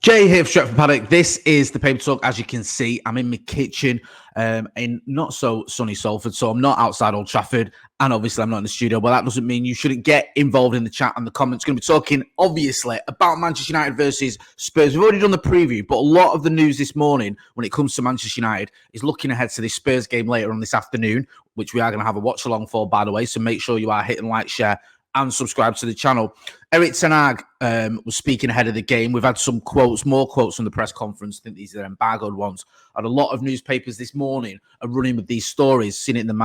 Jay here for Stretford Paddock. This is the Paper Talk. As you can see, I'm in my kitchen in not so sunny Salford, so I'm not outside Old Trafford, and obviously I'm not in the studio, but that doesn't mean you shouldn't get involved in the chat and the comments. Going to be talking, obviously, about Manchester United versus Spurs. We've already done the preview, but a lot of the news this morning when it comes to Manchester United is looking ahead to this Spurs game later on this afternoon, which we are going to have a watch-along for, by the way, so make sure you are hitting like, share, and subscribe to the channel. Erik Ten Hag was speaking ahead of the game. We've had some quotes, more quotes from the press conference. I think these are embargoed ones. And a lot of newspapers this morning are running with these stories, seen it in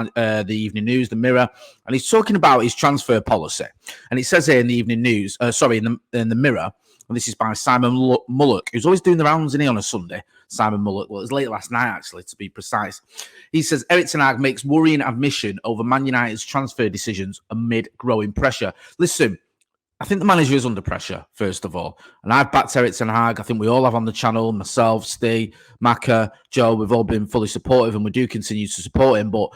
the Evening News, the Mirror, and he's talking about his transfer policy. And it says here in the Evening News, in the Mirror, and this is by Simon Mullock, who's always doing the rounds on a Sunday. Simon Mullock, well, it was late last night, actually, to be precise. He says, Erik Ten Hag makes worrying admission over Man United's transfer decisions amid growing pressure. Listen, I think the manager is under pressure, first of all. And I've backed Erik Ten Hag. I think we all have on the channel, myself, Steve, Maka, Joe. We've all been fully supportive, and we do continue to support him. But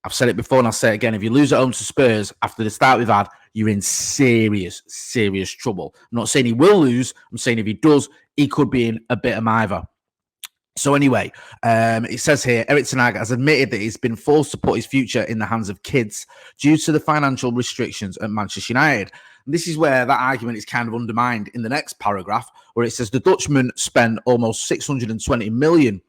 I've said it before, and I'll say it again. If you lose at home to Spurs after the start we've had, you're in serious, serious trouble. I'm not saying he will lose. I'm saying if he does, he could be in a bit of either. So anyway, it says here, Erik Ten Hag has admitted that he's been forced to put his future in the hands of kids due to the financial restrictions at Manchester United. And this is where that argument is kind of undermined in the next paragraph, where it says the Dutchman spent almost 620 million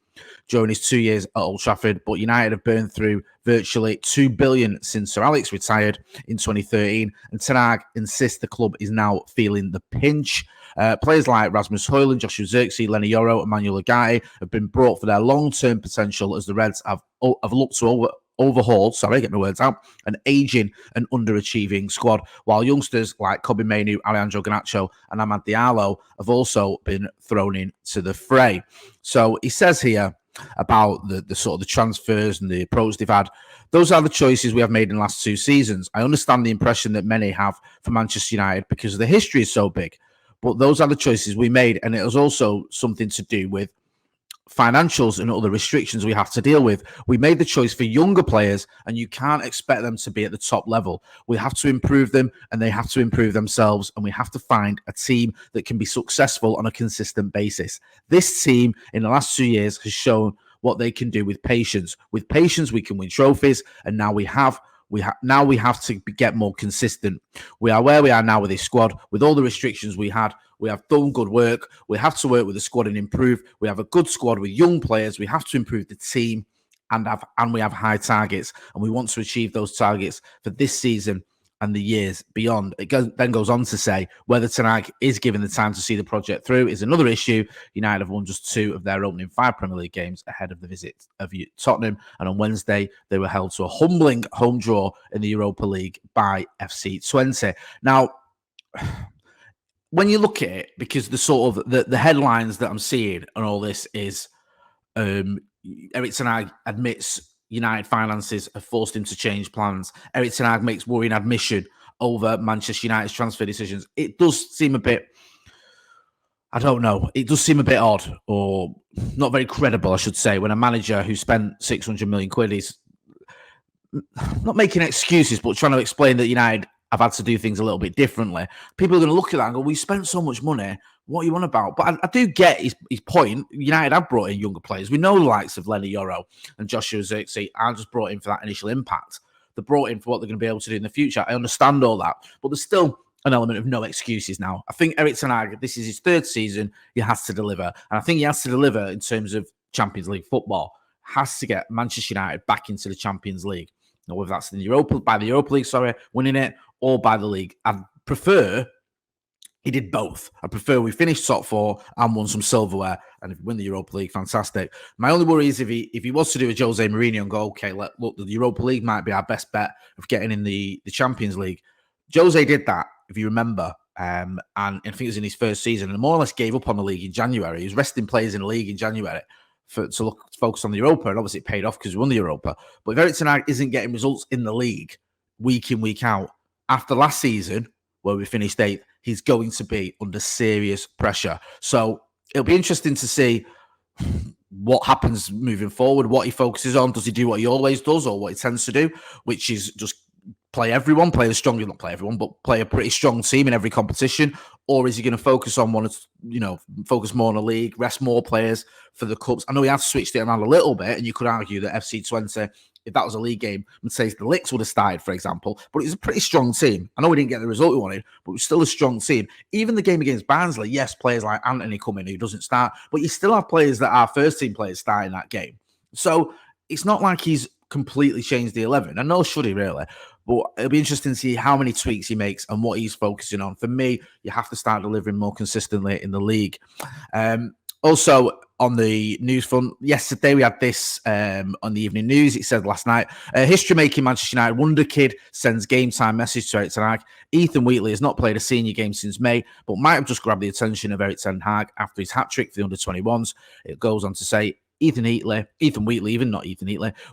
during his 2 years at Old Trafford, but United have burned through virtually 2 billion since Sir Alex retired in 2013, and Ten Hag insists the club is now feeling the pinch. Players like Rasmus Højlund, Joshua Zirkzee, Lenny Yoro, Emmanuel Agati have been brought for their long-term potential as the Reds have looked to overhaul, get my words out, an aging and underachieving squad, while youngsters like Kobbie Mainoo, Alejandro Garnacho and Amad Diallo have also been thrown into the fray. So he says here about the sort of the transfers and the approach they've had. Those are the choices we have made in the last 2 seasons. I understand the impression that many have for Manchester United because the history is so big, but those are the choices we made, and it was also something to do with financials and other restrictions we have to deal with. We made the choice for younger players, and you can't expect them to be at the top level. We have to improve them, and they have to improve themselves, and we have to find a team that can be successful on a consistent basis. This team in the last 2 years has shown what they can do with patience. With patience, we can win trophies, and now we have to get more consistent. We are where we are now with this squad. With all the restrictions we had, we have done good work. We have to work with the squad and improve. We have a good squad with young players. We have to improve the team, and we have high targets, and we want to achieve those targets for this season and the years beyond. It then goes on to say whether Ten Hag is given the time to see the project through is another issue. United have won just 2 of their opening 5 Premier League games ahead of the visit of Tottenham, and on Wednesday they were held to a humbling home draw in the Europa League by FC 20. Now, when you look at it, because the sort of the headlines that I'm seeing and all this is Erik Ten Hag admits United finances have forced him to change plans. Erik Ten Hag makes worrying admission over Manchester United's transfer decisions. It does seem a bit, I don't know, it does seem a bit odd, or not very credible, I should say, when a manager who spent 600 million quid is not making excuses, but trying to explain that United have had to do things a little bit differently. People are going to look at that and go, we spent so much money. What are you on about? But I do get his point. United have brought in younger players. We know the likes of Lenny Yoro and Joshua Zirkzee are just brought in for that initial impact. They're brought in for what they're going to be able to do in the future. I understand all that. But there's still an element of no excuses now. I think Erik Ten Hag, this is his 3rd season. He has to deliver. And I think he has to deliver in terms of Champions League football. Has to get Manchester United back into the Champions League. Now, whether that's in the Europa League, winning it, or by the league. I prefer he did both. I prefer we finished top 4 and won some silverware, and if we win the Europa League, fantastic. My only worry is if he was to do a Jose Mourinho and go, okay, look, the Europa League might be our best bet of getting in the Champions League. Jose did that, if you remember, and I think it was in his 1st season, and more or less gave up on the league in January. He was resting players in the league in January to focus on the Europa, and obviously it paid off because we won the Europa. But if Erik Ten Hag isn't getting results in the league week in, week out, after last season, where we finished 8th, he's going to be under serious pressure. So it'll be interesting to see what happens moving forward, what he focuses on. Does he do what he always does or what he tends to do, which is just play a pretty strong team in every competition? Or is he going to focus on focus more on the league, rest more players for the cups? I know he has switched it around a little bit, and you could argue that FC20, if that was a league game, Mercedes the Licks would have started, for example. But it was a pretty strong team. I know we didn't get the result we wanted, but it was still a strong team. Even the game against Barnsley, yes, players like Anthony come in who doesn't start, but you still have players that are first-team players starting that game. So it's not like he's completely changed the 11. And no, should he really? But it'll be interesting to see how many tweaks he makes and what he's focusing on. For me, you have to start delivering more consistently in the league. Also, on the news front, yesterday we had this on the evening news. It said last night, history-making Manchester United wonder kid sends game time message to Erik Ten Hag. Ethan Wheatley has not played a senior game since May, but might have just grabbed the attention of Erik Ten Hag after his hat-trick for the under-21s. It goes on to say, Ethan Wheatley,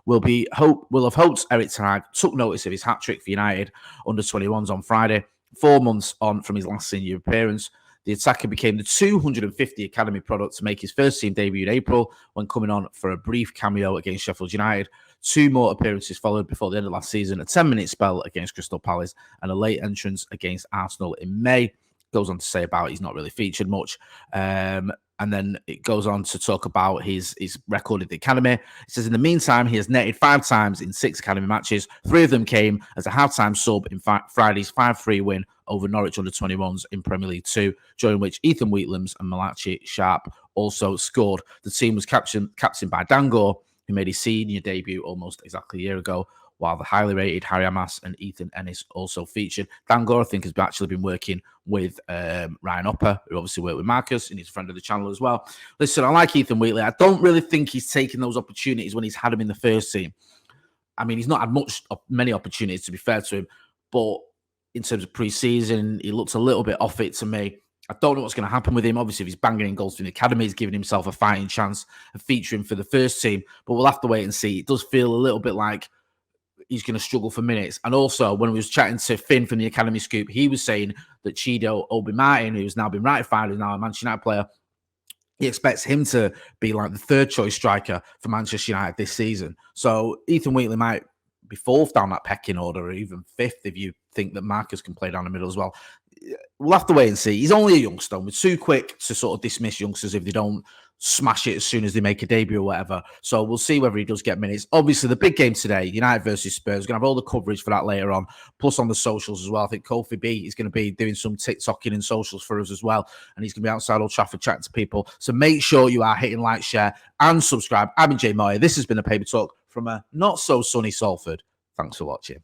will have hoped Erik Ten Hag took notice of his hat-trick for United under-21s on Friday, 4 months on from his last senior appearance. The attacker became the 250 academy product to make his first team debut in April when coming on for a brief cameo against Sheffield United. 2 more appearances followed before the end of last season, a 10-minute spell against Crystal Palace and a late entrance against Arsenal in May. Goes on to say about he's not really featured much. And then it goes on to talk about his record at the academy. It says, in the meantime, he has netted 5 times in 6 academy matches. 3 of them came as a halftime sub in Friday's 5-3 win over Norwich under-21s in Premier League 2, during which Ethan Wheatland and Malachi Sharp also scored. The team was captained by Dangor, who made his senior debut almost exactly a year ago, while the highly rated Harry Amas and Ethan Ennis also featured. Dangor, I think, has actually been working with Ryan Upper, who obviously worked with Marcus, and he's a friend of the channel as well. Listen, I like Ethan Wheatley. I don't really think he's taken those opportunities when he's had him in the first team. I mean, he's not had many opportunities, to be fair to him, but in terms of pre-season, he looks a little bit off it to me. I don't know what's going to happen with him. Obviously, if he's banging in goals from the academy, he's giving himself a fighting chance of featuring for the first team, but we'll have to wait and see. It does feel a little bit like he's going to struggle for minutes. And also, when we was chatting to Finn from the Academy Scoop, he was saying that Chido Obi-Martin, who's now been ratified, who's now a Manchester United player, he expects him to be like the 3rd choice striker for Manchester United this season. So Ethan Wheatley might be 4th down that pecking order, or even 5th if you think that Marcus can play down the middle as well. We'll have to wait and see. He's only a youngster. We're too quick to sort of dismiss youngsters if they don't smash it as soon as they make a debut or whatever. So we'll see whether he does get minutes. Obviously, the big game today, United versus Spurs, going to have all the coverage for that later on, plus on the socials as well. I think Kofi B is going to be doing some TikToking and socials for us as well, and he's going to be outside Old Trafford chatting to people. So make sure you are hitting like, share, and subscribe. I've been Jay Motty. This has been the Paper Talk from a not-so-sunny Salford. Thanks for watching.